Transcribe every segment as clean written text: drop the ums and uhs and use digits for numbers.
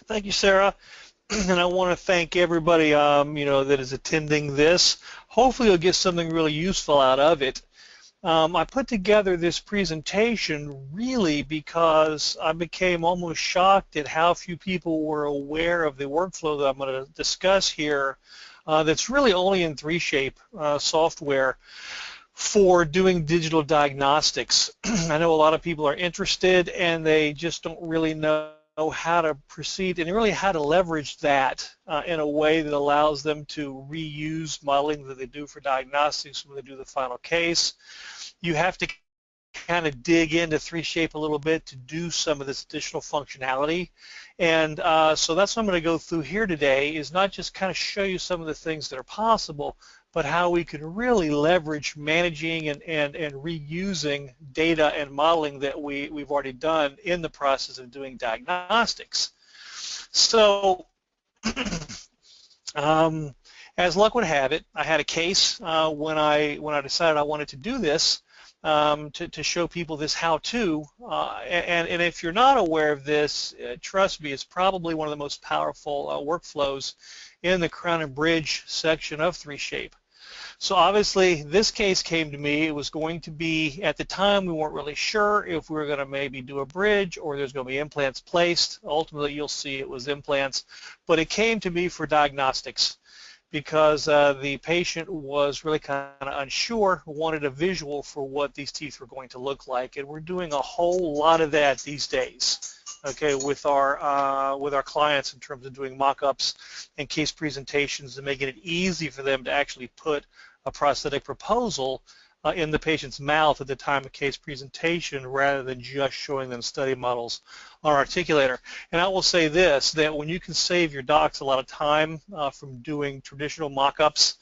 Thank you, Sarah. And I want to thank everybody, that is attending this. Hopefully you'll get something really useful out of it. I put together this presentation really because I became almost shocked at how few people were aware of the workflow that I'm going to discuss here that's really only in 3Shape software for doing digital diagnostics. I know a lot of people are interested and they just don't really know how to proceed and really how to leverage that in a way that allows them to reuse modeling that they do for diagnostics when they do the final case. You have to kind of dig into 3Shape a little bit to do some of this additional functionality. And so that's what I'm going to go through here today, is not just kind of show you some of the things that are possible, but how we can really leverage managing and reusing data and modeling that we've already done in the process of doing diagnostics. So as luck would have it, I had a case when I decided I wanted to do this to show people this how-to, and if you're not aware of this, trust me, it's probably one of the most powerful workflows in the crown and bridge section of 3Shape. So obviously this case came to me. It was going to be, at the time we weren't really sure if we were going to maybe do a bridge or there's going to be implants placed. Ultimately you'll see it was implants, but it came to me for diagnostics because the patient was really kind of unsure, wanted a visual for what these teeth were going to look like, and we're doing a whole lot of that these days. Okay, with our clients in terms of doing mock-ups and case presentations and making it easy for them to actually put a prosthetic proposal in the patient's mouth at the time of case presentation rather than just showing them study models on Articulator. And I will say this, that when you can save your docs a lot of time from doing traditional mock-ups,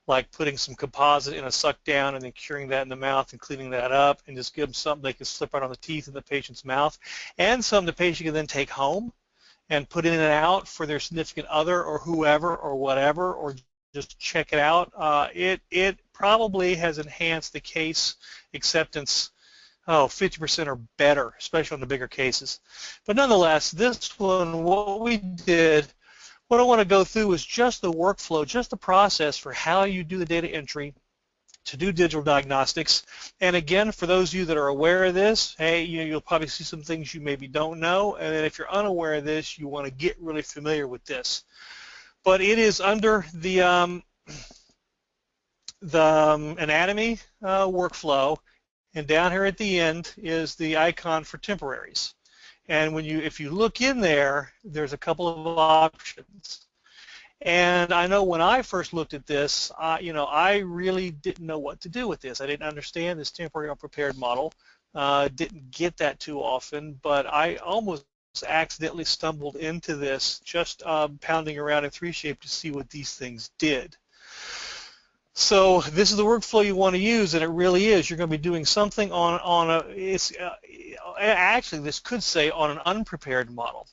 like putting some composite in a suck down and then curing that in the mouth and cleaning that up and just give them something they can slip right on the teeth in the patient's mouth, and something the patient can then take home and put in and out for their significant other or whoever or whatever, or just check it out. It probably has enhanced the case acceptance 50% or better, especially on the bigger cases. But nonetheless, this one, what I want to go through is just the workflow, just the process for how you do the data entry to do digital diagnostics. And again, for those of you that are aware of this, hey, you'll probably see some things you maybe don't know. And then if you're unaware of this, you want to get really familiar with this. But it is under the anatomy workflow, and down here at the end is the icon for temporaries. And if you look in there, there's a couple of options. And I know when I first looked at this, I really didn't know what to do with this. I didn't understand this temporary unprepared model. Didn't get that too often, but I almost accidentally stumbled into this just pounding around in 3Shape to see what these things did. So this is the workflow you want to use, and it really is. You're going to be doing something actually this could say on an unprepared model,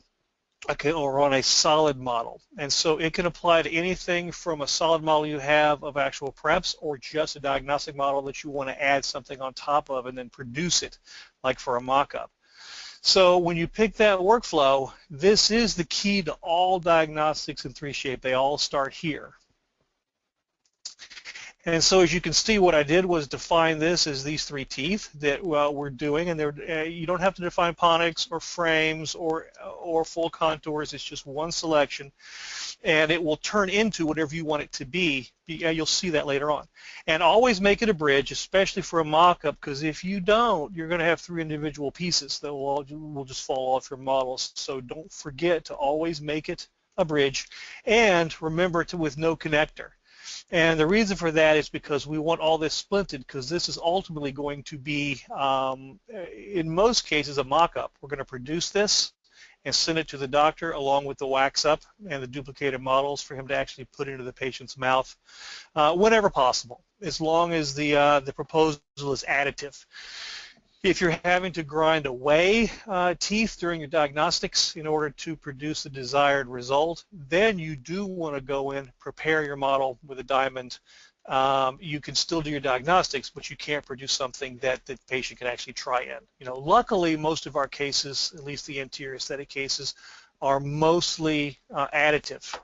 okay, or on a solid model. And so it can apply to anything from a solid model you have of actual preps or just a diagnostic model that you want to add something on top of and then produce it, like for a mock-up. So when you pick that workflow, this is the key to all diagnostics in 3Shape. They all start here. And so as you can see, what I did was define this as these three teeth that we're doing, and you don't have to define ponics or frames or full contours. It's just one selection, and it will turn into whatever you want it to be. You'll see that later on. And always make it a bridge, especially for a mock-up, because if you don't, you're going to have three individual pieces that will just fall off your models. So don't forget to always make it a bridge, and remember with no connector. And the reason for that is because we want all this splinted, because this is ultimately going to be, in most cases, a mock-up. We're going to produce this and send it to the doctor along with the wax-up and the duplicated models for him to actually put into the patient's mouth whenever possible, as long as the proposal is additive. If you're having to grind away teeth during your diagnostics in order to produce the desired result, then you do want to go in, prepare your model with a diamond. You can still do your diagnostics, but you can't produce something that the patient can actually try in. Luckily, most of our cases, at least the anterior aesthetic cases, are mostly additive.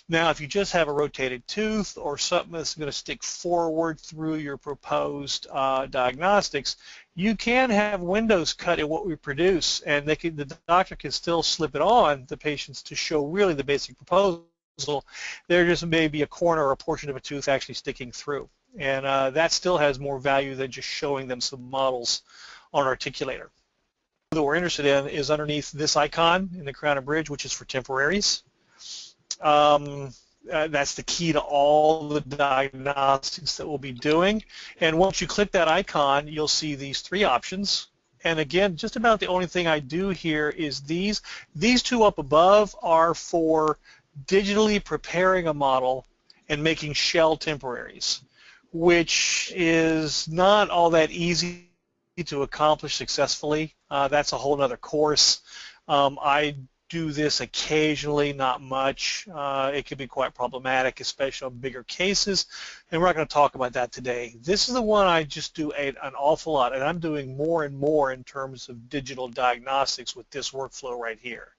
Now, if you just have a rotated tooth or something that's going to stick forward through your proposed diagnostics, you can have windows cut in what we produce, and the doctor can still slip it on the patients to show really the basic proposal. There just may be a corner or a portion of a tooth actually sticking through, and that still has more value than just showing them some models on an articulator. That we're interested in is underneath this icon in the crown and bridge, which is for temporaries. That's the key to all the diagnostics that we'll be doing. And once you click that icon, you'll see these three options. And again, just about the only thing I do here is these. These two up above are for digitally preparing a model and making shell temporaries, which is not all that easy to accomplish successfully. That's a whole other course. I do this occasionally, not much. It can be quite problematic, especially on bigger cases, and we're not going to talk about that today. This is the one I just do an awful lot, and I'm doing more and more in terms of digital diagnostics with this workflow right here.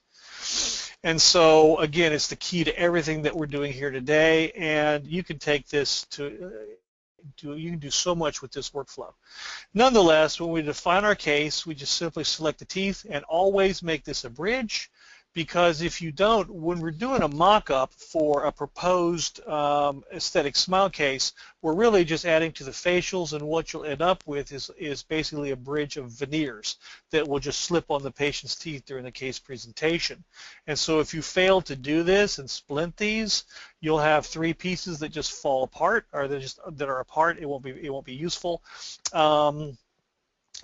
And so, again, it's the key to everything that we're doing here today, and you can take this to you can do so much with this workflow. Nonetheless, when we define our case, we just simply select the teeth and always make this a bridge, because if you don't, when we're doing a mock-up for a proposed aesthetic smile case, we're really just adding to the facials, and what you'll end up with is basically a bridge of veneers that will just slip on the patient's teeth during the case presentation. And so if you fail to do this and splint these, you'll have three pieces that just fall apart, or that are apart. It won't be useful.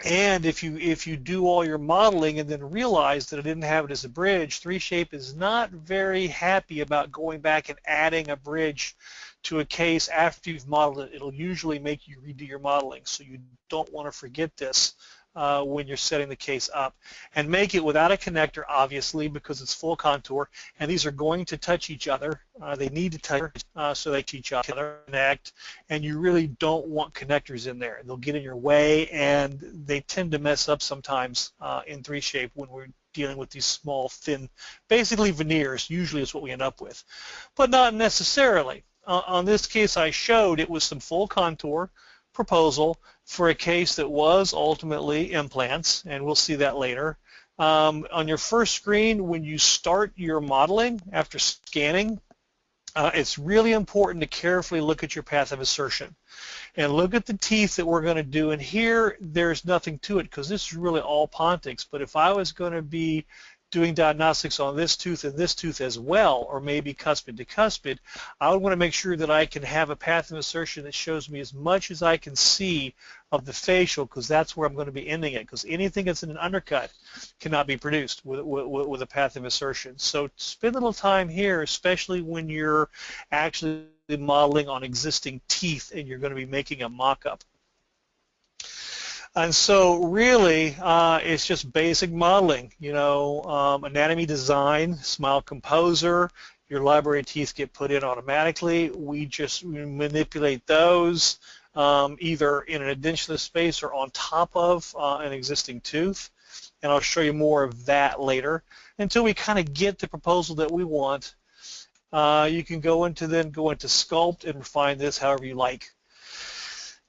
And if you do all your modeling and then realize that it didn't have it as a bridge, 3Shape is not very happy about going back and adding a bridge to a case after you've modeled it. It'll usually make you redo your modeling, so you don't want to forget this when you're setting the case up. And make it without a connector, obviously, because it's full contour, and these are going to touch each other. They need to touch so they each other connect, and you really don't want connectors in there. They'll get in your way, and they tend to mess up sometimes in 3Shape when we're dealing with these small, thin, basically veneers. Usually is what we end up with, but not necessarily. On this case I showed, it was some full contour proposal for a case that was ultimately implants, and we'll see that later. On your first screen, when you start your modeling after scanning, it's really important to carefully look at your path of insertion and look at the teeth that we're going to do. And here, there's nothing to it because this is really all Pontics. But if I was going to be doing diagnostics on this tooth and this tooth as well, or maybe cuspid to cuspid, I would want to make sure that I can have a path of insertion that shows me as much as I can see of the facial, because that's where I'm going to be ending it, because anything that's in an undercut cannot be produced with a path of insertion. So spend a little time here, especially when you're actually modeling on existing teeth and you're going to be making a mock-up. And so really, it's just basic modeling, anatomy design, smile composer, your library teeth get put in automatically. We just manipulate those either in an edentulous space or on top of an existing tooth. And I'll show you more of that later. Until we kind of get the proposal that we want, you can go into sculpt and refine this however you like.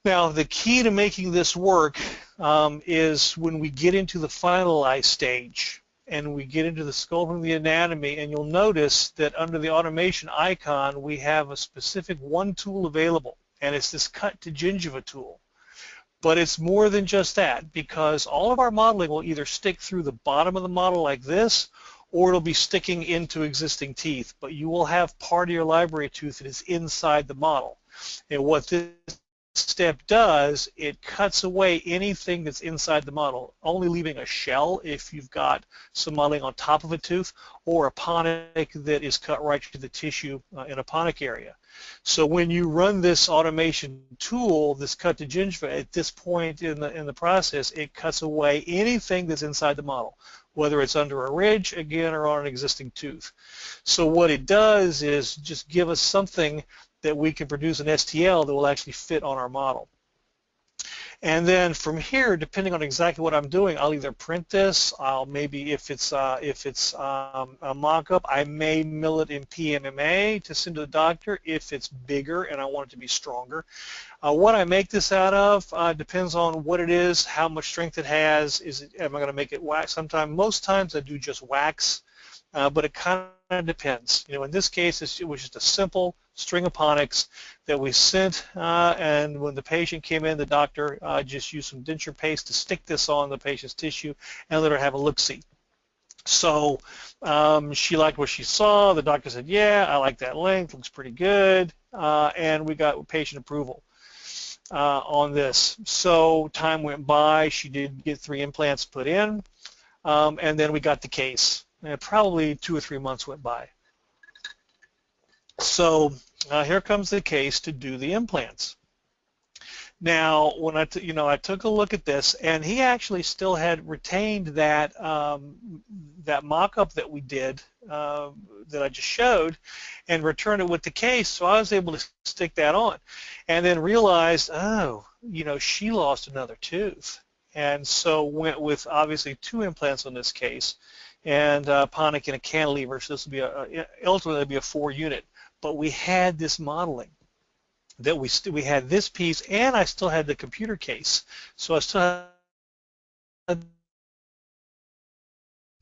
Now, the key to making this work is when we get into the finalized stage and we get into the sculpting of the anatomy, and you'll notice that under the automation icon, we have a specific one tool available, and it's this cut to gingiva tool. But it's more than just that, because all of our modeling will either stick through the bottom of the model like this, or it'll be sticking into existing teeth, but you will have part of your library tooth that is inside the model. And what this step does, it cuts away anything that's inside the model, only leaving a shell if you've got some modeling on top of a tooth, or a ponic that is cut right to the tissue in a ponic area. So when you run this automation tool, this cut to gingiva, at this point in the process, it cuts away anything that's inside the model, whether it's under a ridge, again, or on an existing tooth. So what it does is just give us something that we can produce an STL that will actually fit on our model. And then from here, depending on exactly what I'm doing, I'll either print this. I'll maybe, if it's a mock-up, I may mill it in PMMA to send to the doctor if it's bigger and I want it to be stronger. What I make this out of depends on what it is, how much strength it has. Am I going to make it wax? Most times I do just wax, but it kind of depends. You know, in this case, it was just a simple string of Ponix that we sent, and when the patient came in, the doctor just used some denture paste to stick this on the patient's tissue and let her have a look-see. So she liked what she saw. The doctor said, yeah, I like that length, looks pretty good, and we got patient approval on this. So time went by. She did get 3 implants put in, and then we got the case. And probably 2 or 3 months went by. So here comes the case to do the implants. Now, when I took a look at this, and he actually still had retained that that mock-up that we did that I just showed, and returned it with the case. So I was able to stick that on, and then realized, oh, you know, she lost another tooth, and so went with obviously 2 implants on this case, and Pontic and a cantilever. So this will be ultimately be a 4-unit. But we had this modeling that we had this piece, and I still had the computer case. So I still had.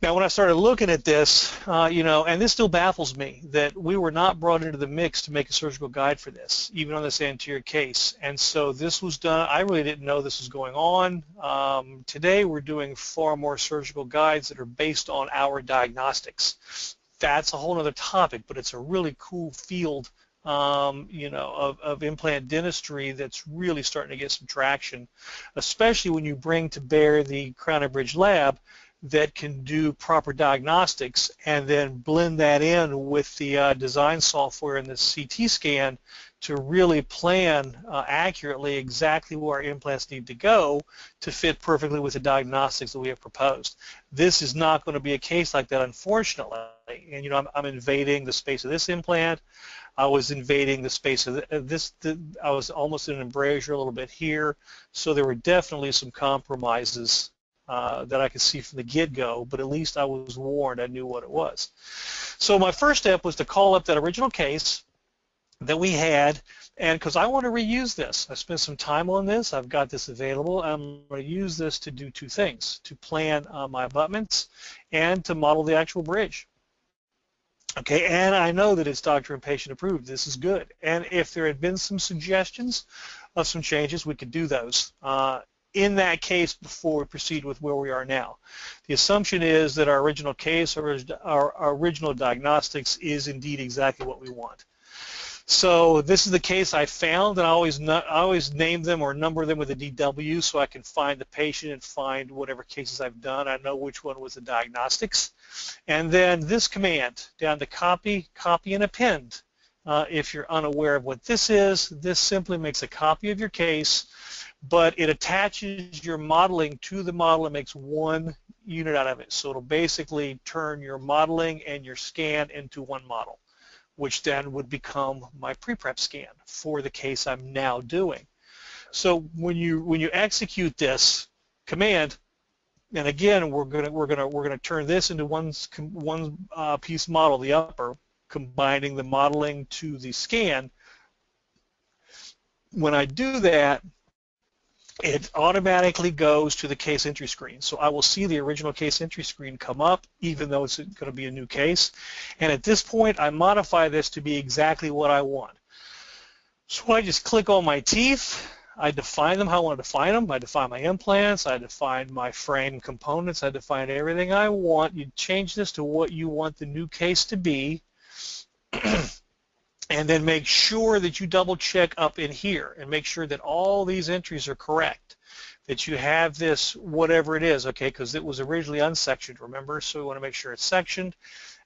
Now, when I started looking at this, you know, and this still baffles me that we were not brought into the mix to make a surgical guide for this, even on this anterior case. And so this was done. I really didn't know this was going on. Today, we're doing far more surgical guides that are based on our diagnostics. That's a whole other topic, but it's a really cool field, you know, of implant dentistry that's really starting to get some traction, especially when you bring to bear the Crown and Bridge lab that can do proper diagnostics and then blend that in with the design software and the CT scan to really plan accurately exactly where our implants need to go to fit perfectly with the diagnostics that we have proposed. This is not going to be a case like that, unfortunately. And you know, I'm invading the space of this implant. I was invading the space of this. I was almost in an embrasure a little bit here. So there were definitely some compromises that I could see from the get-go, but at least I was warned. I knew what it was. So my first step was to call up that original case that we had, and because I want to reuse this. I spent some time on this. I've got this available. I'm going to use this to do 2 things, to plan my abutments and to model the actual bridge. Okay, and I know that it's doctor and patient approved. This is good. And if there had been some suggestions of some changes, we could do those in that case before we proceed with where we are now. The assumption is that our original case, or our original diagnostics, is indeed exactly what we want. So this is the case I found, and I always name them or number them with a DW so I can find the patient and find whatever cases I've done. I know which one was the diagnostics. And then this command down to copy, copy, and append. If you're unaware of what this is, this simply makes a copy of your case, but it attaches your modeling to the model and makes 1 unit out of it. So it'll basically turn your modeling and your scan into 1 model, which then would become my pre-prep scan for the case I'm now doing. So when you execute this command, and again we're gonna turn this into one piece model, the upper, combining the modeling to the scan. When I do that, it automatically goes to the case entry screen. So I will see the original case entry screen come up, even though it's going to be a new case. And at this point, I modify this to be exactly what I want. So I just click on my teeth. I define them how I want to define them. I define my implants. I define my frame components. I define everything I want. You change this to what you want the new case to be. And then make sure that you double check up in here and make sure that all these entries are correct, that you have this whatever it is, okay, because it was originally unsectioned, remember, so we want to make sure it's sectioned,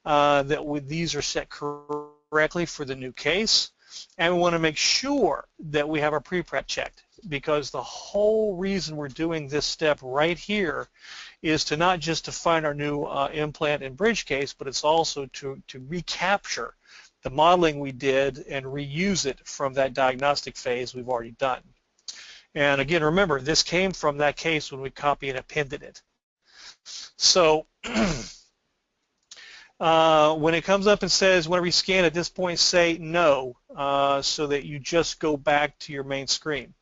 that these are set correctly for the new case, and we want to make sure that we have our pre-prep checked, because the whole reason we're doing this step right here is to not just to find our new implant and bridge case, but it's also to recapture the modeling we did and reuse it from that diagnostic phase we've already done. And again, remember, this came from that case when we copy and appended it. So when it comes up and says, whenever you scan at this point, say no, so that you just go back to your main screen,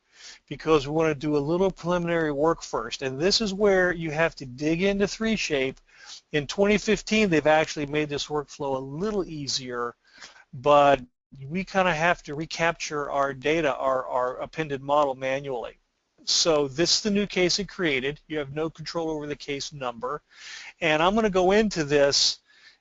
because we want to do a little preliminary work first. And this is where you have to dig into 3Shape. In 2015, they've actually made this workflow a little easier, but we kind of have to recapture our data, our appended model manually. So this is the new case it created. You have no control over the case number. And I'm going to go into this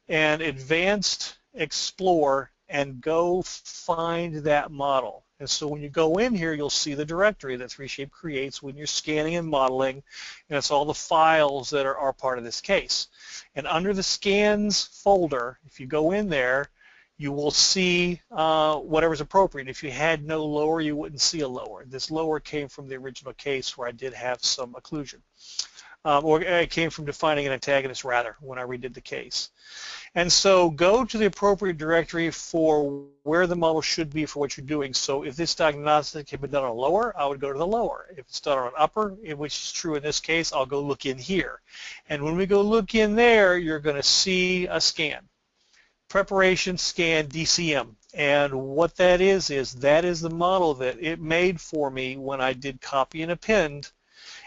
and advanced explore and go find that model. And so when you go in here, you'll see the directory that 3Shape creates when you're scanning and modeling, and it's all the files that are part of this case. And under the scans folder, if you go in there, you will see whatever's appropriate. If you had no lower, you wouldn't see a lower. This lower came from the original case where I did have some occlusion. Or it came from defining an antagonist, rather, when I redid the case. And so go to the appropriate directory for where the model should be for what you're doing. So if this diagnostic had been done on a lower, I would go to the lower. If it's done on an upper, which is true in this case, I'll go look in here. And when we go look in there, you're going to see a scan. Preparation scan DCM. And what that is that is the model that it made for me when I did copy and append.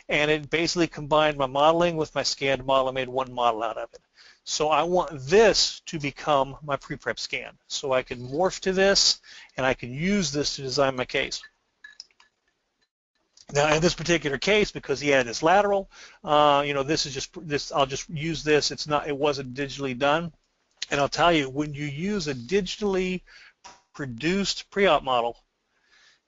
And it basically combined my modeling with my scanned model and made one model out of it. So I want this to become my pre-prep scan. So I can morph to this, and I can use this to design my case. Now in this particular case, because he had this lateral, this is just this. I'll just use this. It wasn't digitally done. And I'll tell you, when you use a digitally produced pre-op model,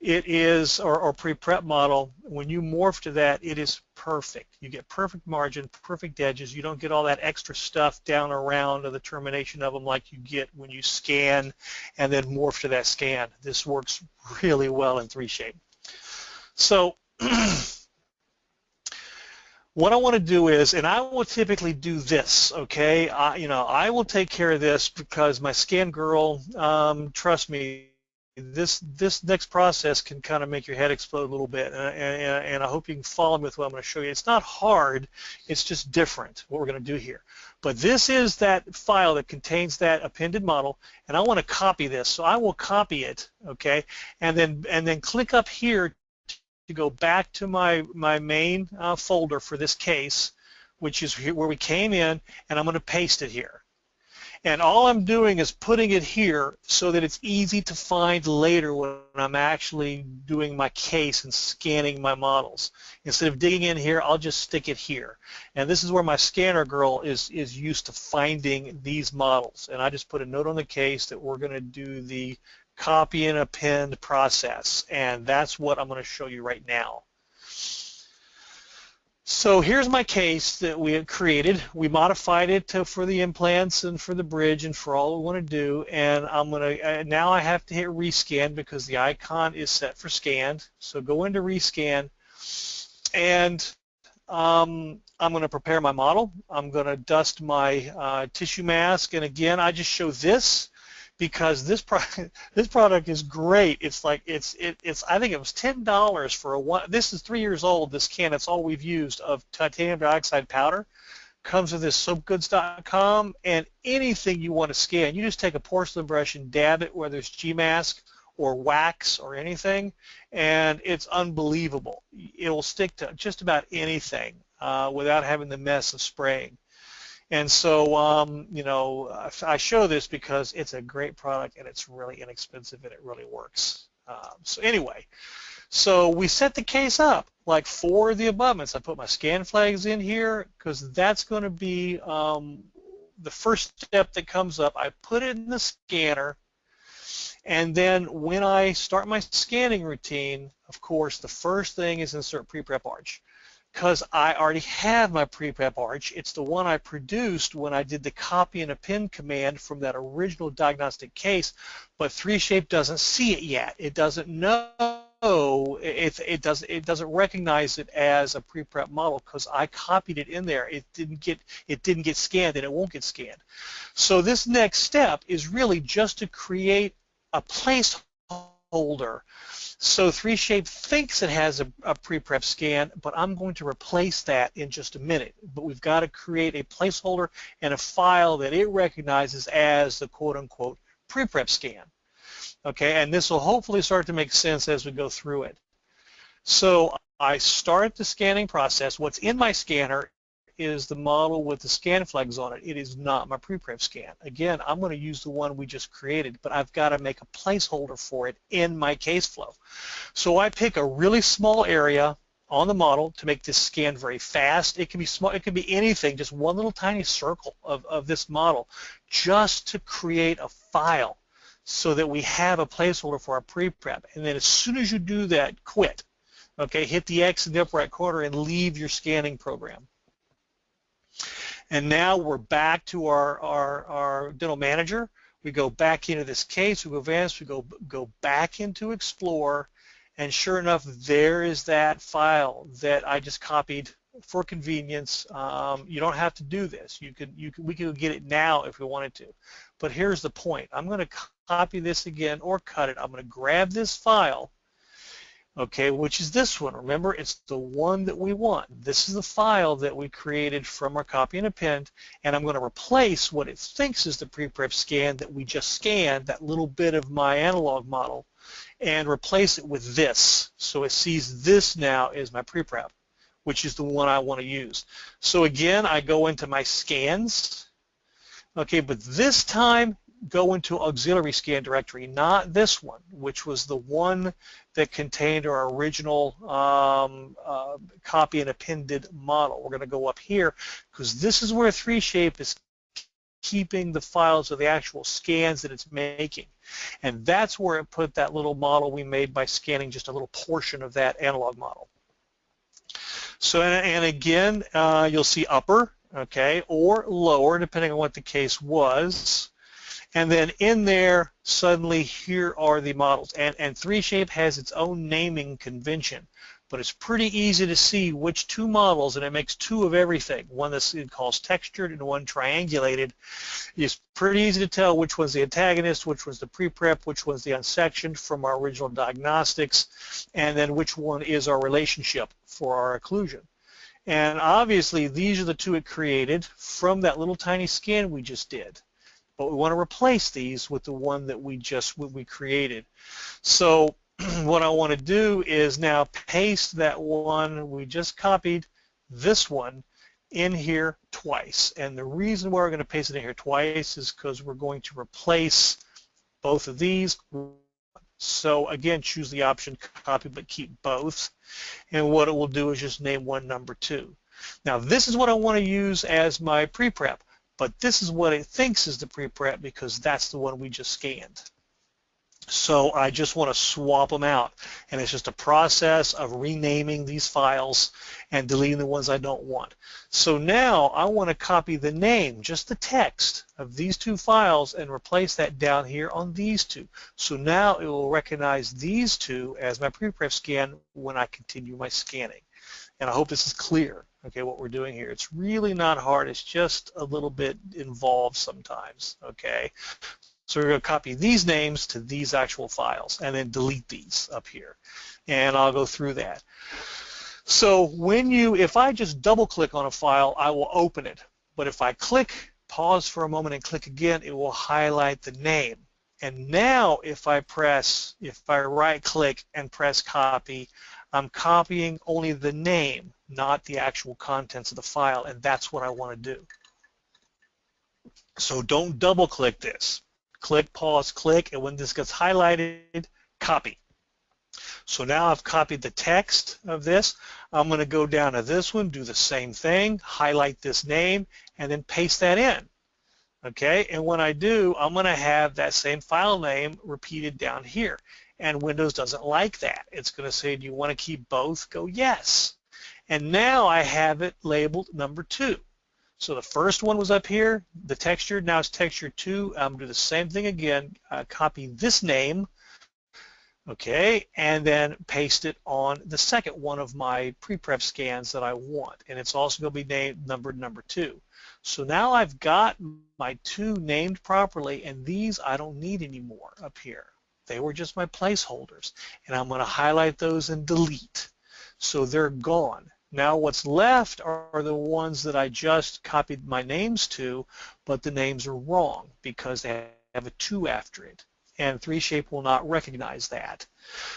it is, or pre-prep model, when you morph to that, it is perfect. You get perfect margin, perfect edges. You don't get all that extra stuff down around the termination of them like you get when you scan and then morph to that scan. This works really well in 3Shape. So what I want to do is, and I will typically do this, okay? I will take care of this because my scan girl, trust me, this next process can kind of make your head explode a little bit, and I hope you can follow me with what I'm going to show you. It's not hard, it's just different what we're going to do here. But this is that file that contains that appended model, and I want to copy this, so I will copy it, okay, and then click up here to go back to my main folder for this case, which is where we came in, and I'm going to paste it here. And all I'm doing is putting it here so that it's easy to find later when I'm actually doing my case and scanning my models. Instead of digging in here, I'll just stick it here. And this is where my scanner girl is used to finding these models. And I just put a note on the case that we're going to do the copy and append process. And that's what I'm going to show you right now. So here's my case that we had created. We modified it for the implants and for the bridge and for all we want to do. And I'm going to now I have to hit rescan because the icon is set for scanned. So go into rescan, and I'm going to prepare my model. I'm going to dust my tissue mask, and again, I just show this because this product is great. It's like it's I think it was $10 for a one. This is 3 years old. This can. It's all we've used of titanium dioxide powder. Comes with this soapgoods.com, and anything you want to scan, you just take a porcelain brush and dab it, whether it's G-mask or wax or anything, and it's unbelievable. It will stick to just about anything without having the mess of spraying. And so, I show this because it's a great product and it's really inexpensive and it really works. So anyway, so we set the case up like for the abutments. I put my scan flags in here because that's going to be the first step that comes up. I put it in the scanner, and then when I start my scanning routine, of course, the first thing is insert pre-prep arch. Because I already have my pre-prep arch. It's the one I produced when I did the copy and append command from that original diagnostic case, but 3Shape doesn't see it yet. It doesn't know, it doesn't recognize it as a pre-prep model because I copied it in there. It didn't get scanned, and it won't get scanned. So this next step is really just to create a placeholder placeholder. So 3Shape thinks it has a pre-prep scan, but I'm going to replace that in just a minute. But we've got to create a placeholder and a file that it recognizes as the quote-unquote pre-prep scan. Okay, and this will hopefully start to make sense as we go through it. So I start the scanning process. What's in my scanner is the model with the scan flags on it. It is not my pre-prep scan. Again, I'm going to use the one we just created, but I've got to make a placeholder for it in my case flow. So I pick a really small area on the model to make this scan very fast. It can be small, it can be anything, just one little tiny circle of this model, just to create a file so that we have a placeholder for our pre-prep. And then as soon as you do that, quit. Okay, hit the X in the upper right corner and leave your scanning program. And now we're back to our dental manager. We go back into this case, we go advanced, we go back into Explore, and sure enough, there is that file that I just copied for convenience. You don't have to do this. We could get it now if we wanted to. But here's the point. I'm going to copy this again or cut it. I'm going to grab this file, okay, which is this one. Remember, it's the one that we want. This is the file that we created from our copy and append, and I'm going to replace what it thinks is the pre-prep scan that we just scanned, that little bit of my analog model, and replace it with this. So it sees this now as my pre-prep, which is the one I want to use. So again, I go into my scans, okay, but this time go into auxiliary scan directory, not this one, which was the one that contained our original copy and appended model. We're going to go up here because this is where 3Shape is keeping the files of the actual scans that it's making. And that's where it put that little model we made by scanning just a little portion of that analog model. So, and again, you'll see upper, okay, or lower, depending on what the case was. And then in there, suddenly here are the models. And 3Shape has its own naming convention, but it's pretty easy to see which two models, and it makes two of everything. One that it calls textured and one triangulated. It's pretty easy to tell which one's the antagonist, which one's the pre-prep, which one's the unsectioned from our original diagnostics, and then which one is our relationship for our occlusion. And obviously, these are the two it created from that little tiny scan we just did. But we want to replace these with the one that we created. So what I want to do is now paste that one we just copied, this one, in here twice. And the reason why we're going to paste it in here twice is because we're going to replace both of these. So again, choose the option copy but keep both. And what it will do is just name one number 2. Now this is what I want to use as my pre-prep. But this is what it thinks is the pre-prep because that's the one we just scanned. So I just want to swap them out. And it's just a process of renaming these files and deleting the ones I don't want. So now I want to copy the name, just the text of these two files, and replace that down here on these two. So now it will recognize these two as my pre-prep scan when I continue my scanning. And I hope this is clear, okay, what we're doing here. It's really not hard. It's just a little bit involved sometimes, okay? So we're going to copy these names to these actual files and then delete these up here. And I'll go through that. So if I just double-click on a file, I will open it. But if I pause for a moment and click again, it will highlight the name. And now if I right-click and press copy, I'm copying only the name, not the actual contents of the file, and that's what I want to do. So don't double-click this. Click, pause, click, and when this gets highlighted, copy. So now I've copied the text of this. I'm going to go down to this one, do the same thing, highlight this name, and then paste that in. Okay, and when I do, I'm going to have that same file name repeated down here. And Windows doesn't like that. It's going to say, do you want to keep both? Go yes. And now I have it labeled number 2. So the first one was up here, the textured, now it's textured 2. I'm going to do the same thing again, copy this name, okay, and then paste it on the second one of my pre-prep scans that I want. And it's also going to be numbered number 2. So now I've got my 2 named properly, and these I don't need anymore up here. They were just my placeholders. And I'm going to highlight those and delete. So they're gone. Now what's left are the ones that I just copied my names to, but the names are wrong because they have a 2 after it. And 3Shape will not recognize that.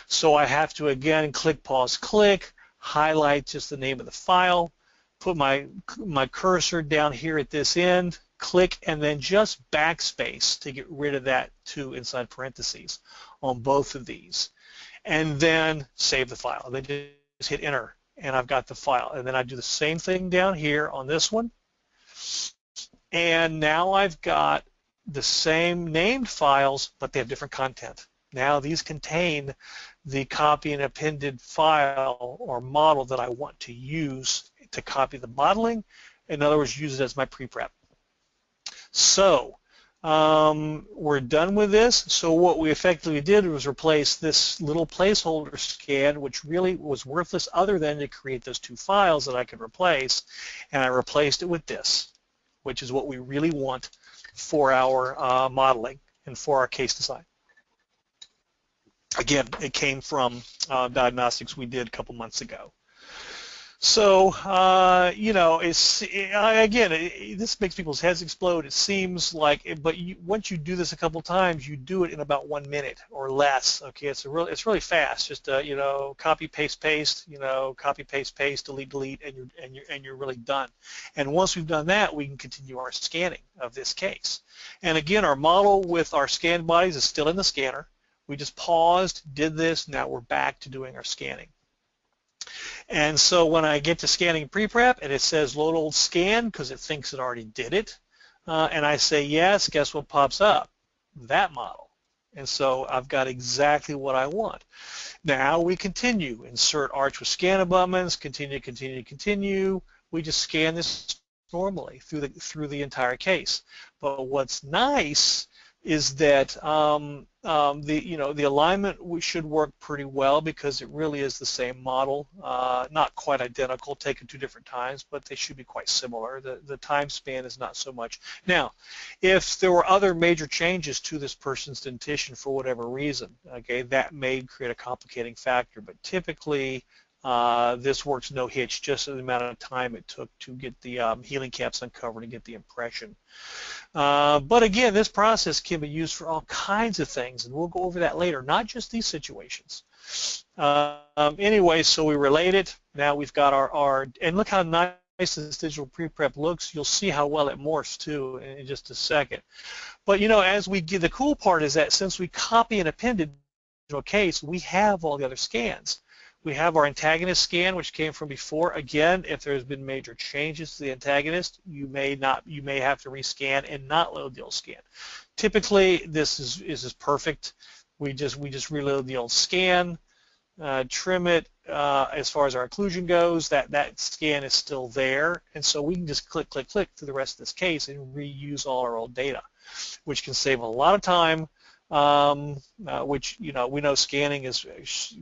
So I have to, again, click, pause, click, highlight just the name of the file, put my cursor down here at this end, click, and then just backspace to get rid of that 2 inside parentheses on both of these. And then save the file. Then just hit enter, and I've got the file. And then I do the same thing down here on this one. And now I've got the same named files, but they have different content. Now these contain the copy and appended file or model that I want to use to copy the modeling. In other words, use it as my pre-prep. So we're done with this. So what we effectively did was replace this little placeholder scan, which really was worthless other than to create those 2 files that I could replace, and I replaced it with this, which is what we really want for our modeling and for our case design. Again, it came from Diagnostics we did a couple months ago. So, you know, this makes people's heads explode. It seems like, but once you do this a couple times, you do it in about 1 minute or less. Okay, it's really fast. Just you know, copy, paste, paste. You know, copy, paste, paste, delete, delete, and you're really done. And once we've done that, we can continue our scanning of this case. And again, our model with our scanned bodies is still in the scanner. We just paused, did this. Now we're back to doing our scanning. And so when I get to scanning pre-prep and it says load old scan because it thinks it already did it, and I say yes, guess what pops up? That model. And so I've got exactly what I want. Now we continue. Insert arch with scan abutments, continue, continue, continue. We just scan this normally through the entire case. But what's nice is that the alignment should work pretty well because it really is the same model, not quite identical, taken 2 different times, but they should be quite similar. The time span is not so much. Now, if there were other major changes to this person's dentition for whatever reason, okay, that may create a complicating factor, but typically this works no hitch, just the amount of time it took to get the healing caps uncovered and get the impression. But again, this process can be used for all kinds of things, and we'll go over that later, not just these situations. Anyway, so we relate it. Now we've got our and look how nice this digital pre-prep looks. You'll see how well it morphs too in just a second. But you know, as we get, the cool part is that since we copy and appended a case, we have all the other scans. We have our antagonist scan, which came from before. Again, if there's been major changes to the antagonist, you may have to rescan and not load the old scan. Typically, this is perfect. We just reload the old scan, trim it. As far as our occlusion goes, that scan is still there, and so we can just click, click, click through the rest of this case and reuse all our old data, which can save a lot of time. Which, you know, we know scanning is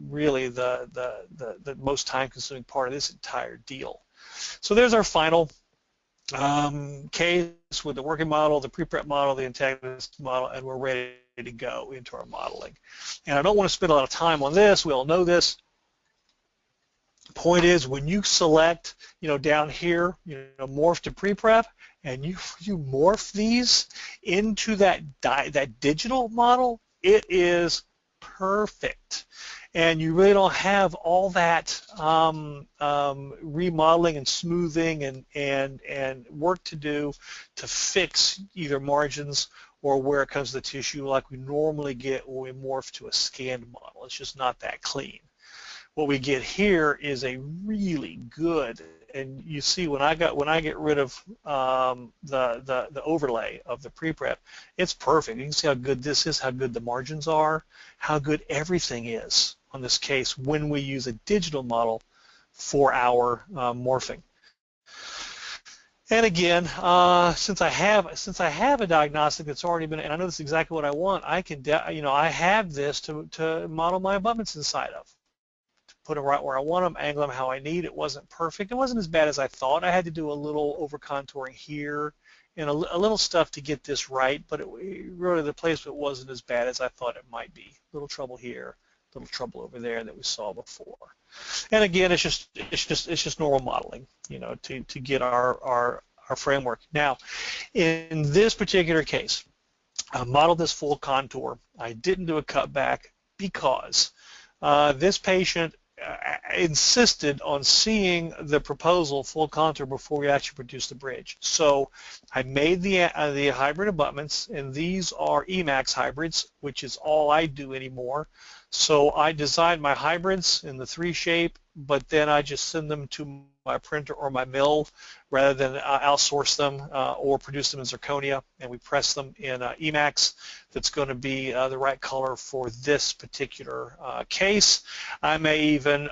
really the most time-consuming part of this entire deal. So there's our final case with the working model, the pre-prep model, the antagonist model, and we're ready to go into our modeling. And I don't want to spend a lot of time on this. We all know this. The point is, when you select, you know, down here, you know, morph to pre-prep, and you morph these into that digital model, it is perfect. And you really don't have all that remodeling and smoothing and work to do to fix either margins or where it comes to the tissue like we normally get when we morph to a scanned model. It's just not that clean. What we get here is a really good, and you see when I get rid of the overlay of the pre-prep, it's perfect. You can see how good this is, how good the margins are, how good everything is on this case when we use a digital model for our morphing. And again, since I have a diagnostic that's already been, and I know this is exactly what I want, I can, I have this to model my abutments inside of. Put them right where I want them, angle them how I need. It wasn't perfect. It wasn't as bad as I thought. I had to do a little over contouring here and a little stuff to get this right, but really the placement wasn't as bad as I thought it might be. A little trouble here, a little trouble over there that we saw before. And again, it's just normal modeling, you know, to get our framework. Now, in this particular case, I modeled this full contour. I didn't do a cutback because this patient insisted on seeing the proposal full contour before we actually produced the bridge. So I made the hybrid abutments, and these are Emax hybrids, which is all I do anymore. So I designed my hybrids in the 3 shape, but then I just send them to my printer or my mill rather than outsource them or produce them in zirconia, and we press them in Emax that's going to be the right color for this particular case. I may even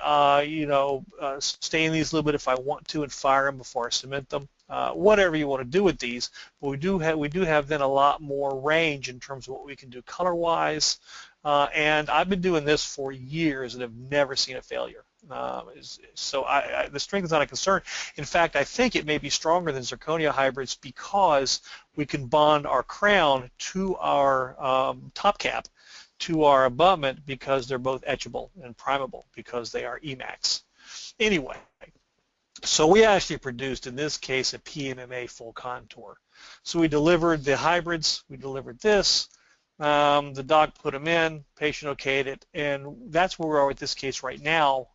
stain these a little bit if I want to and fire them before I cement them. Whatever you want to do with these, but we do have then a lot more range in terms of what we can do color-wise, and I've been doing this for years and have never seen a failure. So the strength is not a concern. In fact, I think it may be stronger than zirconia hybrids because we can bond our crown to our top cap, to our abutment, because they're both etchable and primable because they are Emax. Anyway, so we actually produced, in this case, a PMMA full contour. So we delivered the hybrids, we delivered this, the doc put them in, patient okayed it, and that's where we are with this case right now.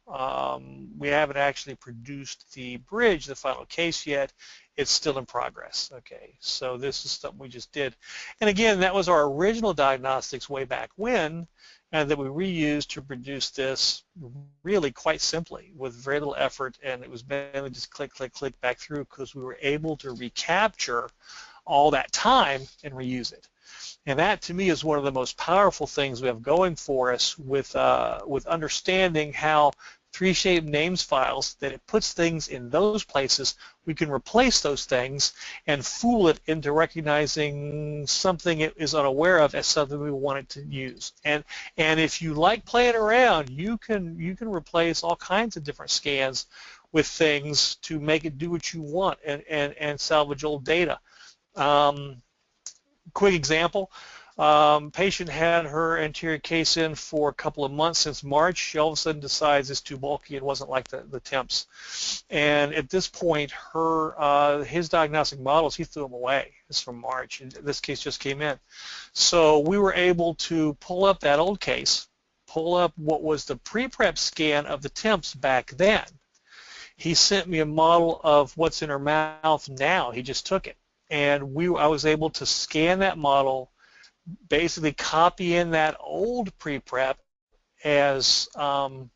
We haven't actually produced the bridge, the final case yet. It's still in progress. Okay, so this is something we just did. And again, that was our original diagnostics way back when, and that we reused to produce this really quite simply with very little effort, and it was mainly just click, click, click back through because we were able to recapture all that time and reuse it. And that, to me, is one of the most powerful things we have going for us with understanding how 3-shape names files, that it puts things in those places. We can replace those things and fool it into recognizing something it is unaware of as something we want it to use. And if you like playing around, you can replace all kinds of different scans with things to make it do what you want and salvage old data. Quick example, patient had her anterior case in for a couple of months since March. She all of a sudden decides it's too bulky. It wasn't like the temps. And at this point, his diagnostic models, he threw them away. It's from March, and this case just came in. So we were able to pull up that old case, pull up what was the pre-prep scan of the temps back then. He sent me a model of what's in her mouth now. He just took it. And I was able to scan that model, basically copy in that old pre-prep as the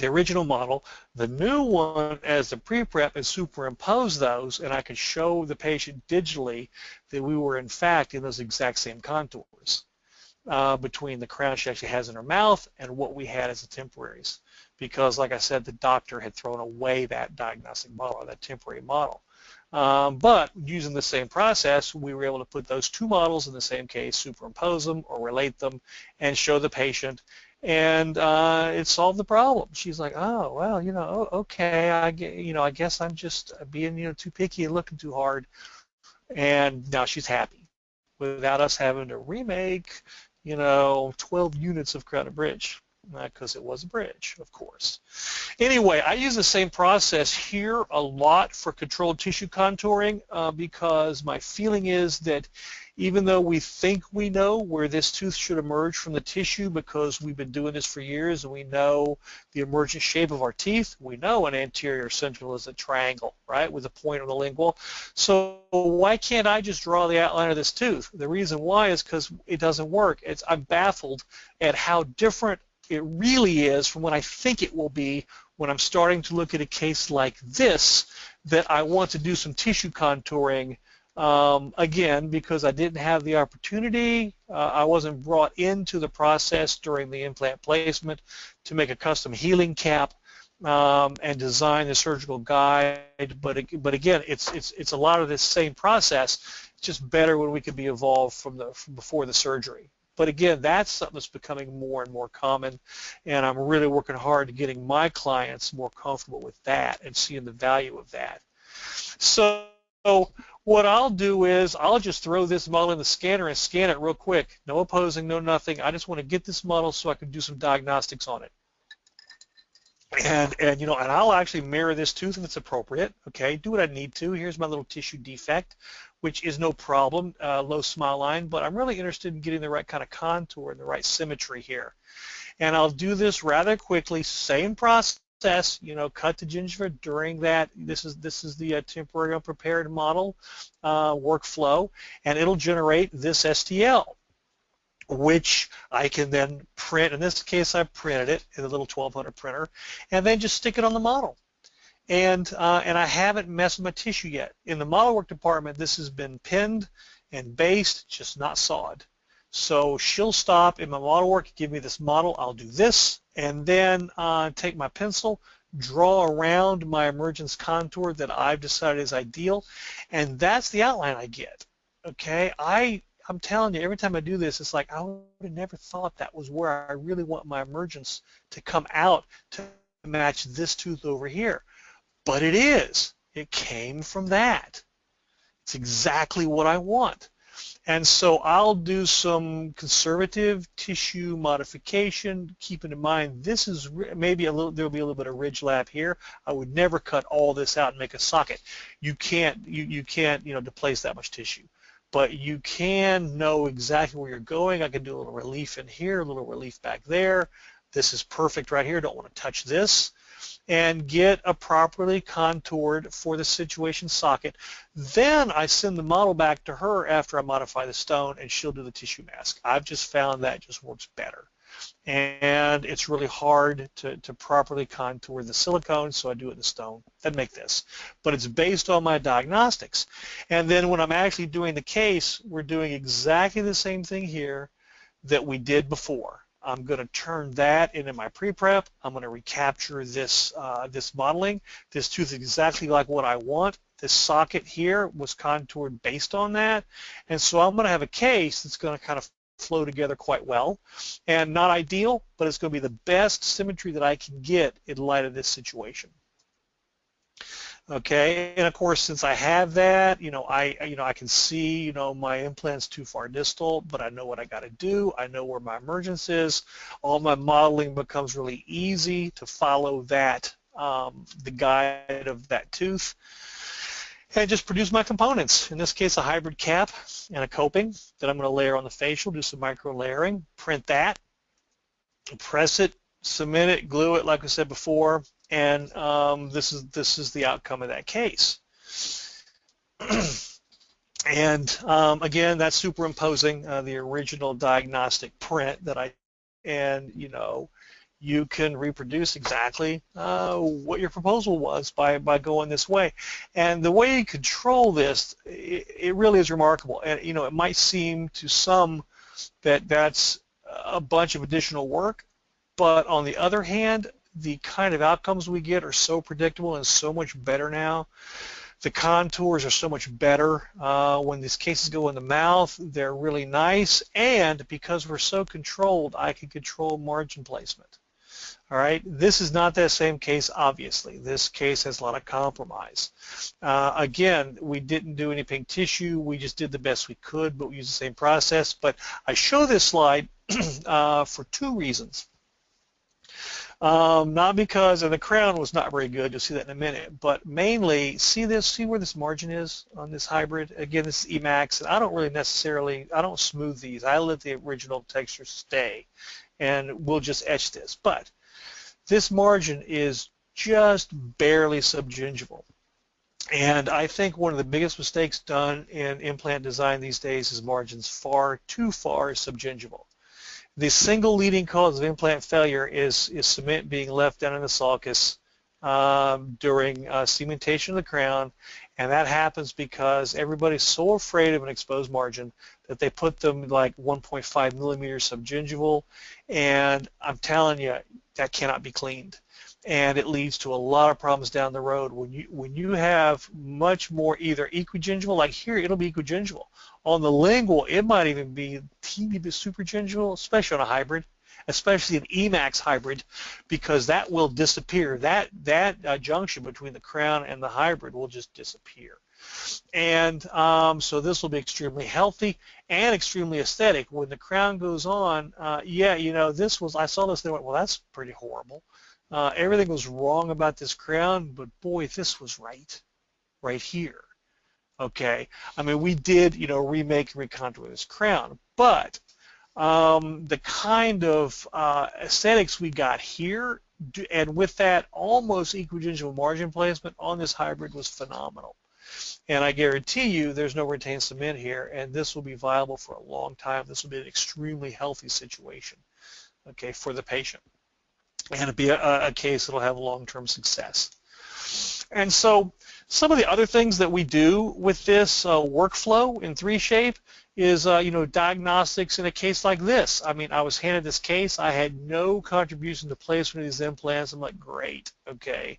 original model, the new one as the pre-prep, and superimpose those, and I could show the patient digitally that we were in fact in those exact same contours between the crown she actually has in her mouth and what we had as the temporaries. Because, like I said, the doctor had thrown away that diagnostic model, or that temporary model. But using the same process, we were able to put those 2 models in the same case, superimpose them or relate them, and show the patient, and it solved the problem. She's like, oh, well, okay, I guess I'm just being, too picky and looking too hard, and now she's happy without us having to remake, 12 units of crown and bridge. Because it was a bridge, of course. Anyway, I use the same process here a lot for controlled tissue contouring because my feeling is that even though we think we know where this tooth should emerge from the tissue because we've been doing this for years and we know the emergent shape of our teeth, we know an anterior central is a triangle, right, with a point on the lingual. So why can't I just draw the outline of this tooth? The reason why is because it doesn't work. I'm baffled at how different it really is from what I think it will be when I'm starting to look at a case like this, that I want to do some tissue contouring, again, because I didn't have the opportunity. I wasn't brought into the process during the implant placement to make a custom healing cap and design the surgical guide. But again, it's a lot of this same process. It's just better when we can be involved from before the surgery. But again, that's something that's becoming more and more common, and I'm really working hard to getting my clients more comfortable with that and seeing the value of that. So What I'll do is I'll just throw this model in the scanner and scan it real quick. No opposing, no nothing. I just want to get this model so I can do some diagnostics on it. And you know, and I'll actually mirror this tooth if it's appropriate. Okay, do what I need to. Here's my little tissue defect, which is no problem, low smile line, but I'm really interested in getting the right kind of contour and the right symmetry here. And I'll do this rather quickly, same process, you know, cut the gingiva during that. This is the temporary unprepared model workflow, and it'll generate this STL, which I can then print. In this case, I printed it in a little 1200 printer, and then just stick it on the model. And I haven't messed with my tissue yet. In the model work department, this has been pinned and based, just not sawed. So she'll stop in my model work, give me this model, I'll do this, and then take my pencil, draw around my emergence contour that I've decided is ideal, and that's the outline I get. Okay, I'm telling you, every time I do this, it's like I would have never thought that was where I really want my emergence to come out to match this tooth over here. But it is. It came from that. It's exactly what I want. And so I'll do some conservative tissue modification, keeping in mind this is maybe there'll be a little bit of ridge lap here. I would never cut all this out and make a socket. You can't deplace that much tissue. But you can know exactly where you're going. I can do a little relief in here, a little relief back there. This is perfect right here. Don't want to touch this. And get a properly contoured for the situation socket. Then I send the model back to her after I modify the stone, and she'll do the tissue mask. I've just found that just works better. And it's really hard to properly contour the silicone, so I do it in the stone. I'd make this. But it's based on my diagnostics. And then when I'm actually doing the case, we're doing exactly the same thing here that we did before. I'm going to turn that into my pre-prep. I'm going to recapture this this modeling. This tooth is exactly like what I want. This socket here was contoured based on that. And so I'm going to have a case that's going to kind of flow together quite well. And not ideal, but it's going to be the best symmetry that I can get in light of this situation. Okay, and of course, since I have that, I can see, my implant's too far distal, but I know what I got to do. I know where my emergence is. All my modeling becomes really easy to follow that, the guide of that tooth, and just produce my components. In this case, a hybrid cap and a coping that I'm going to layer on the facial, do some micro layering, print that, press it, cement it, glue it, like I said before. And this is the outcome of that case. And again, that's superimposing the original diagnostic print that you can reproduce exactly what your proposal was by going this way. And the way you control this, it really is remarkable. And it might seem to some that that's a bunch of additional work, but on the other hand, the kind of outcomes we get are so predictable and so much better now. The contours are so much better. When these cases go in the mouth, they're really nice. And because we're so controlled, I can control margin placement. All right, this is not that same case, obviously. This case has a lot of compromise. Again, we didn't do any pink tissue. We just did the best we could, but we used the same process. But I show this slide for two reasons. Not because, and the crown was not very good, you'll see that in a minute, but mainly, see where this margin is on this hybrid? Again, this is Emax, and I don't smooth these. I let the original texture stay, and we'll just etch this. But this margin is just barely subgingival. And I think one of the biggest mistakes done in implant design these days is margins far too far subgingival. The single leading cause of implant failure is cement being left down in the sulcus during cementation of the crown, and that happens because everybody's so afraid of an exposed margin that they put them like 1.5 millimeters subgingival, and I'm telling you, that cannot be cleaned. And it leads to a lot of problems down the road. When you have much more either equigingival, like here, it'll be equigingival. On the lingual, it might even be teeny bit supergingival, especially on a hybrid, especially an Emax hybrid, because that will disappear. That junction between the crown and the hybrid will just disappear. And so this will be extremely healthy and extremely aesthetic. When the crown goes on, yeah, you know, this was, I saw this and I went, well, that's pretty horrible. Everything was wrong about this crown, but boy, this was right here. Okay, I mean, we did, you know, remake and recontour this crown, but the kind of aesthetics we got here, and with that almost equidigital margin placement on this hybrid was phenomenal. And I guarantee you there's no retained cement here, and this will be viable for a long time. This will be an extremely healthy situation, okay, for the patient. And it'll be a case that will have long-term success. And so some of the other things that we do with this workflow in 3Shape is, you know, diagnostics in a case like this. I mean, I was handed this case. I had no contribution to placement of these implants. I'm like, great, okay.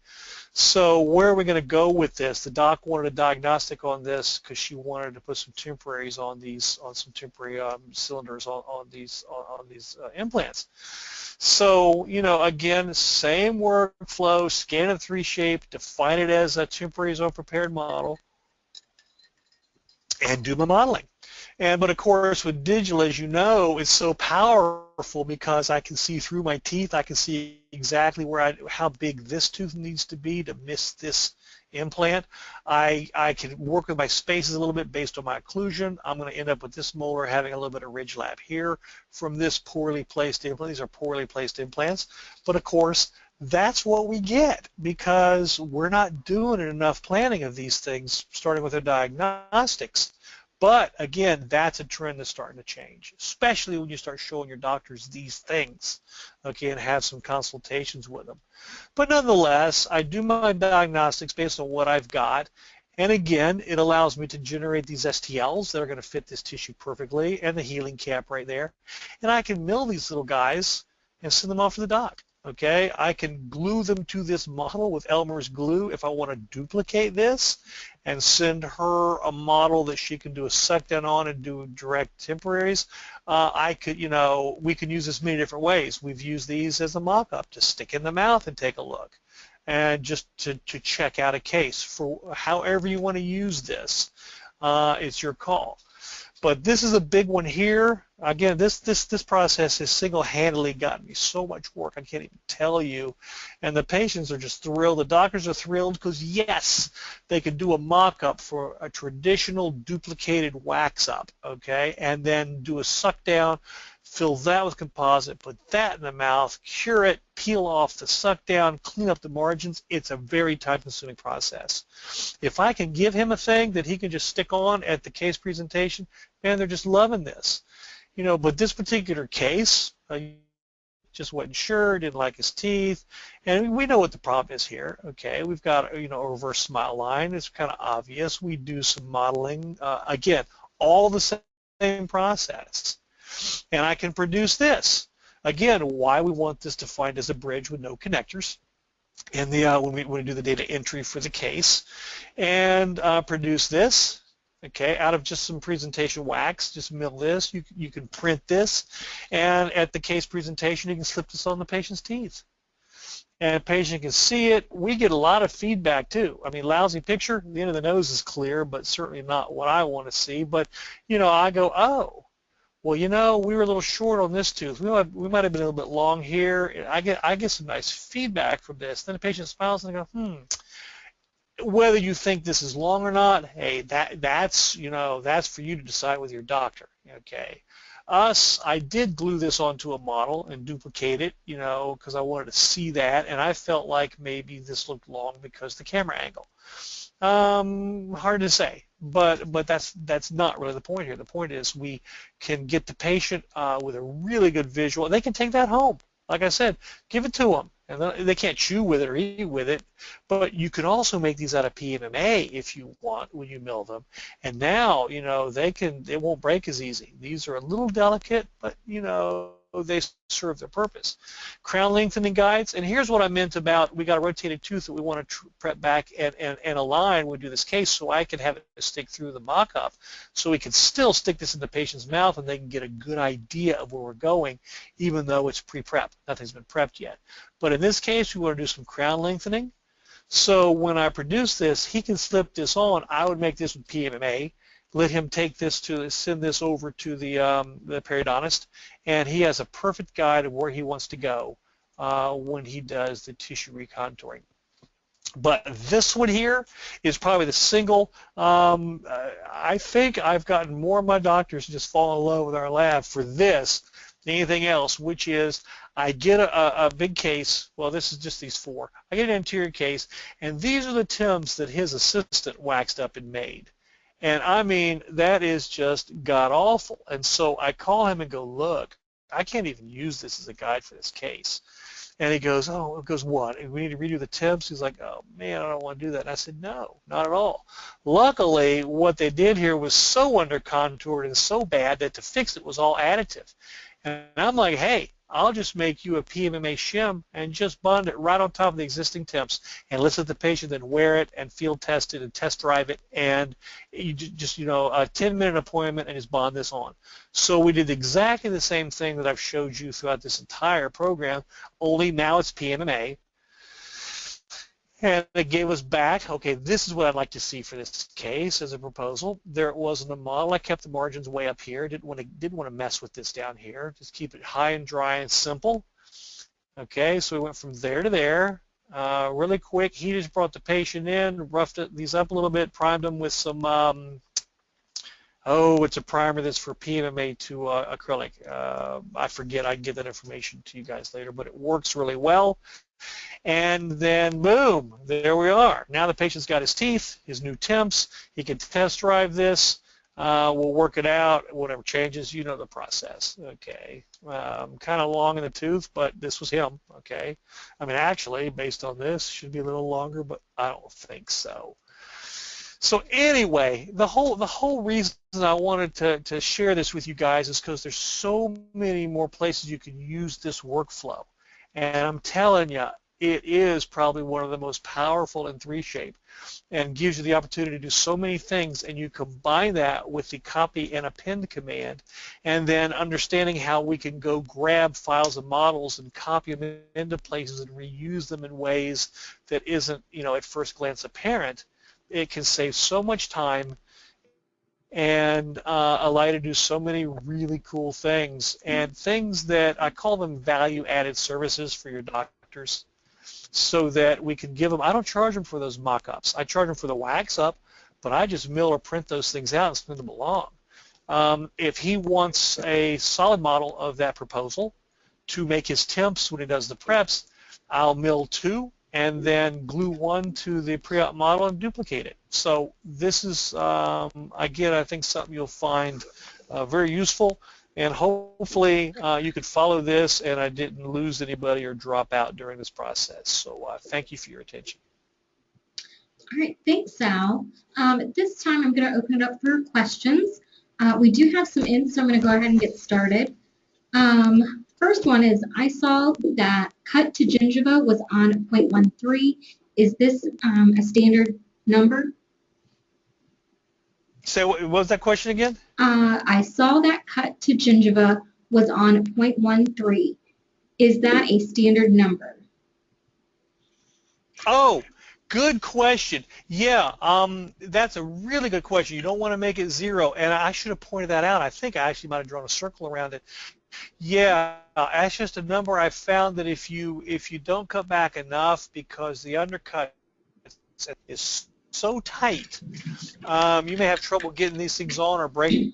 So where are we going to go with this? The doc wanted a diagnostic on this because she wanted to put some temporaries on these, on some temporary cylinders on these implants. So, you know, again, same workflow, scan a 3Shape, define it as a temporary zone prepared model, and do my modeling. But of course, with digital, as you know, it's so powerful because I can see through my teeth. I can see exactly where how big this tooth needs to be to miss this implant. I can work with my spaces a little bit based on my occlusion. I'm going to end up with this molar having a little bit of ridge lap here from this poorly placed implant. These are poorly placed implants. But of course, that's what we get because we're not doing enough planning of these things, starting with the diagnostics. But again, that's a trend that's starting to change, especially when you start showing your doctors these things, okay, and have some consultations with them. But nonetheless, I do my diagnostics based on what I've got, and again, it allows me to generate these STLs that are going to fit this tissue perfectly, and the healing cap right there, and I can mill these little guys and send them off to the doc. Okay, I can glue them to this model with Elmer's glue if I want to duplicate this and send her a model that she can do a suck down on and do direct temporaries. I could, you know, we can use this many different ways. We've used these as a mock-up to stick in the mouth and take a look and just to check out a case. For however you want to use this, it's your call. But this is a big one here. Again, this process has single-handedly gotten me so much work I can't even tell you. And the patients are just thrilled. The doctors are thrilled because, yes, they can do a mock-up for a traditional duplicated wax-up, okay, and then do a suck-down, fill that with composite, put that in the mouth, cure it, peel off the suck-down, clean up the margins. It's a very time-consuming process. If I can give him a thing that he can just stick on at the case presentation, man, they're just loving this. You know, but this particular case just wasn't sure, didn't like his teeth, and we know what the problem is here. Okay, we've got, you know, a reverse smile line. It's kind of obvious. We do some modeling. Again, all the same process, and I can produce this. Again, why we want this defined as a bridge with no connectors. And when we do the data entry for the case, and produce this. Okay, out of just some presentation wax, just mill this. You can print this, and at the case presentation, you can slip this on the patient's teeth. And the patient can see it. We get a lot of feedback, too. I mean, lousy picture, the end of the nose is clear, but certainly not what I want to see. But, you know, I go, oh, well, you know, we were a little short on this tooth. We might have been a little bit long here. I get some nice feedback from this. Then the patient smiles and they go, Whether you think this is long or not, hey, that's you know, that's for you to decide with your doctor. Okay. I did glue this onto a model and duplicate it, you know, because I wanted to see that, and I felt like maybe this looked long because the camera angle. Hard to say, but that's not really the point here. The point is we can get the patient with a really good visual. They can take that home. Like I said, give it to them. And they can't chew with it or eat with it, but you can also make these out of PMMA if you want when you mill them. And now, you know, they won't break as easy. These are a little delicate, but, you know, they serve their purpose. Crown lengthening guides, and here's what I meant about we got a rotated tooth that we want to prep back and align when we do this case, so I can have it stick through the mock-up, so we can still stick this in the patient's mouth and they can get a good idea of where we're going, even though it's pre-prep. Nothing's been prepped yet. But in this case, we want to do some crown lengthening. So when I produce this, he can slip this on. I would make this with PMMA, let him take this to, send this over to the periodontist, and he has a perfect guide of where he wants to go when he does the tissue recontouring. But this one here is probably the single, I think I've gotten more of my doctors to just fall in love with our lab for this than anything else, which is I get a big case. Well, this is just these 4. I get an anterior case, and these are the Tims that his assistant waxed up and made. And I mean, that is just god-awful. And so I call him and go, look, I can't even use this as a guide for this case. And he goes, oh, it goes what? And we need to redo the Tims? He's like, oh, man, I don't want to do that. And I said, no, not at all. Luckily, what they did here was so under-contoured and so bad that to fix it was all additive. And I'm like, hey, I'll just make you a PMMA shim and just bond it right on top of the existing temps, and let's let the patient then wear it and field test it and test drive it, and you just, a 10-minute appointment and just bond this on. So we did exactly the same thing that I've showed you throughout this entire program, only now it's PMMA. And it gave us back, okay, this is what I'd like to see for this case as a proposal. There it was in the model. I kept the margins way up here. Didn't want to mess with this down here. Just keep it high and dry and simple. Okay, so we went from there to there. Really quick, he just brought the patient in, roughed these up a little bit, primed them with some, it's a primer that's for PMMA to acrylic. I forget, I can get that information to you guys later, but it works really well. And then boom, there we are. Now the patient's got his teeth, his new temps. He can test drive this. We'll work it out. Whatever changes, you know the process. Okay, kind of long in the tooth, but this was him. Okay, I mean actually based on this should be a little longer, but I don't think so. So anyway, the whole reason I wanted to share this with you guys is because there's so many more places you can use this workflow. And I'm telling you, it is probably one of the most powerful in 3Shape and gives you the opportunity to do so many things, and you combine that with the copy and append command, and then understanding how we can go grab files and models and copy them into places and reuse them in ways that isn't, at first glance apparent. It can save so much time and allow you to do so many really cool things, and things that I call them value-added services for your doctors, so that we can give them. I don't charge them for those mock-ups. I charge them for the wax up, but I just mill or print those things out and send them along. If he wants a solid model of that proposal to make his temps when he does the preps, I'll mill 2 and then glue 1 to the pre-op model and duplicate it. So this is, again, I think something you'll find very useful, and hopefully you could follow this and I didn't lose anybody or drop out during this process. So thank you for your attention. All right, thanks, Sal. At this time, I'm going to open it up for questions. We do have some in, so I'm going to go ahead and get started. First one is, I saw that cut to gingiva was on 0.13. Is this a standard number? So what was that question again? I saw that cut to gingiva was on 0.13. Is that a standard number? Oh, good question. Yeah, that's a really good question. You don't want to make it 0, and I should have pointed that out. I think I actually might have drawn a circle around it. Yeah, that's just a number I found that if you don't cut back enough, because the undercut is so tight, you may have trouble getting these things on or breaking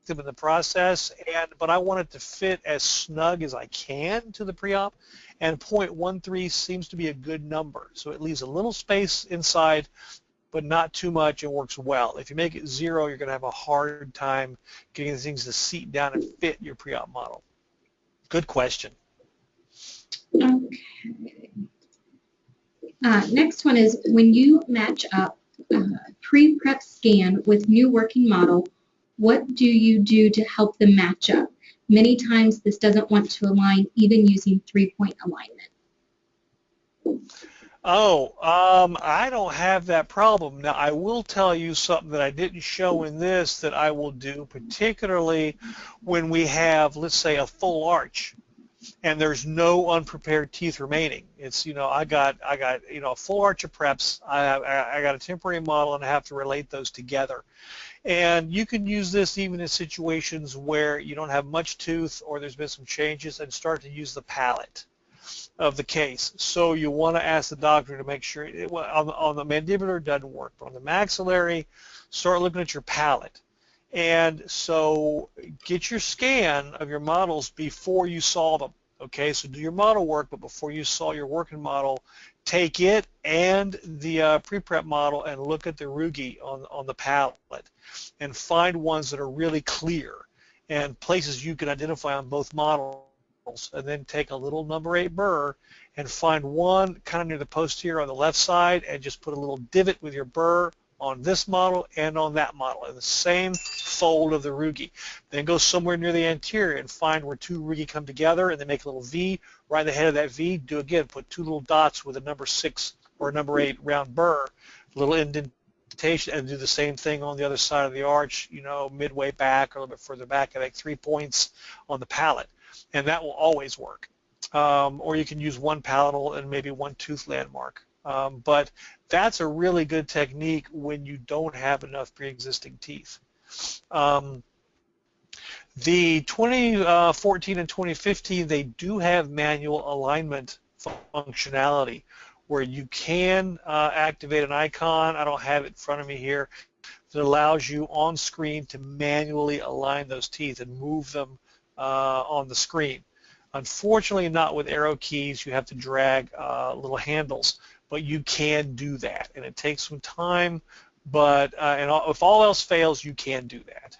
them in the process. But I want it to fit as snug as I can to the pre-op, and 0.13 seems to be a good number. So it leaves a little space inside, but not too much, and works well. If you make it 0, you're going to have a hard time getting the things to seat down and fit your pre-op model. Good question. Okay. Next one is, when you match up pre-prep scan with new working model, what do you do to help them match up? Many times this doesn't want to align, even using 3-point alignment. Oh, I don't have that problem. Now, I will tell you something that I didn't show in this that I will do, particularly when we have, let's say, a full arch. and there's no unprepared teeth remaining. It's, I got a full arch of preps. I got a temporary model, and I have to relate those together. And you can use this even in situations where you don't have much tooth or there's been some changes, and start to use the palate of the case. So you want to ask the doctor to make sure on the mandibular it doesn't work, but on the maxillary, start looking at your palate. And so get your scan of your models before you saw them. Okay, so do your model work, but before you saw your working model, take it and the pre-prep model and look at the rugae on the palate and find ones that are really clear and places you can identify on both models, and then take a little number 8 burr and find one kind of near the posterior on the left side and just put a little divot with your burr on this model and on that model in the same fold of the rugae. Then go somewhere near the anterior and find where 2 rugae come together, and then make a little V right in the head of that V. Do again, put 2 little dots with a number 6 or a number 8 round burr, a little indentation, and do the same thing on the other side of the arch, midway back or a little bit further back, and make 3 points on the palate, and that will always work. Or you can use one palatal and maybe one tooth landmark. But that's a really good technique when you don't have enough pre-existing teeth. The 2014 and 2015, they do have manual alignment functionality where you can activate an icon. I don't have it in front of me here. That allows you on screen to manually align those teeth and move them on the screen. Unfortunately, not with arrow keys. You have to drag little handles, but you can do that, and it takes some time. But if all else fails, you can do that.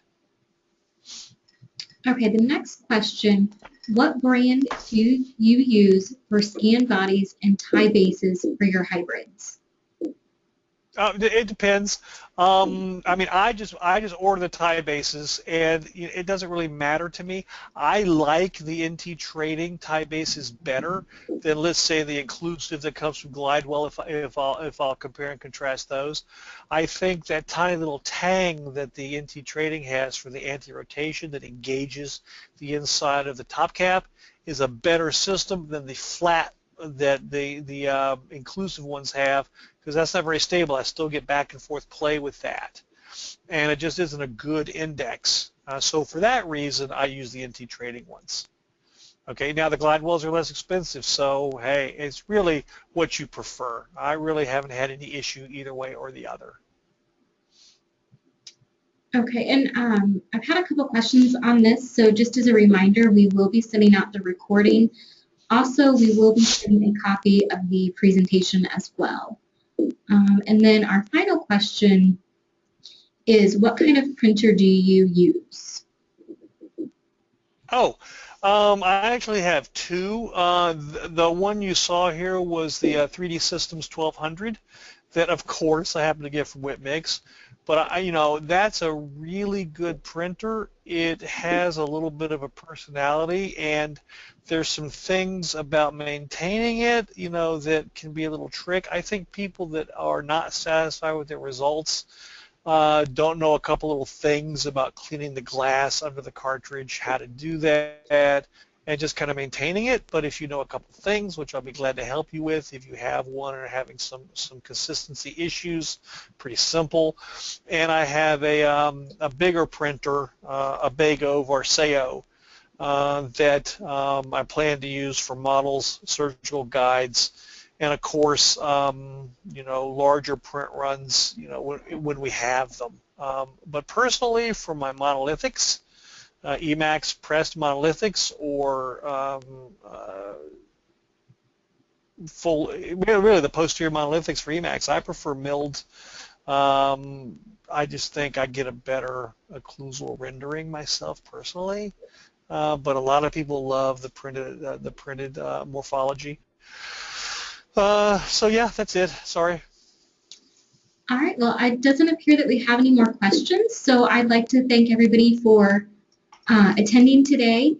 Okay, the next question: what brand do you use for scan bodies and tie bases for your hybrids? It depends. I mean, I just order the tie bases, and it doesn't really matter to me. I like the NT Trading tie bases better than, let's say, the inclusive that comes from Glidewell. If I'll compare and contrast those, I think that tiny little tang that the NT Trading has for the anti-rotation that engages the inside of the top cap is a better system than the flat that the inclusive ones have, because that's not very stable. I still get back and forth play with that, and it just isn't a good index. So for that reason, I use the NT Trading ones. Okay, now the Glidewells are less expensive, so hey, it's really what you prefer. I really haven't had any issue either way or the other. Okay, and I've had a couple questions on this, so just as a reminder, we will be sending out the recording. Also, we will be sending a copy of the presentation as well. And then our final question is, what kind of printer do you use? Oh, I actually have 2. The one you saw here was the 3D Systems 1200 that, of course, I happen to get from Whitmix. But, that's a really good printer. It has a little bit of a personality, and there's some things about maintaining it, that can be a little trick. I think people that are not satisfied with their results don't know a couple little things about cleaning the glass under the cartridge, how to do that, and just kind of maintaining it. But if you know a couple things, which I'll be glad to help you with, if you have one or are having some consistency issues, pretty simple. And I have a bigger printer, a Bago Varseo, that I plan to use for models, surgical guides, and of course, larger print runs, when we have them. But personally, for my monolithics, Emax pressed monolithics, or really the posterior monolithics for Emax, I prefer milled. I just think I get a better occlusal rendering myself personally, but a lot of people love the printed morphology. So yeah, that's it. Sorry. All right, well, it doesn't appear that we have any more questions, so I'd like to thank everybody for attending today,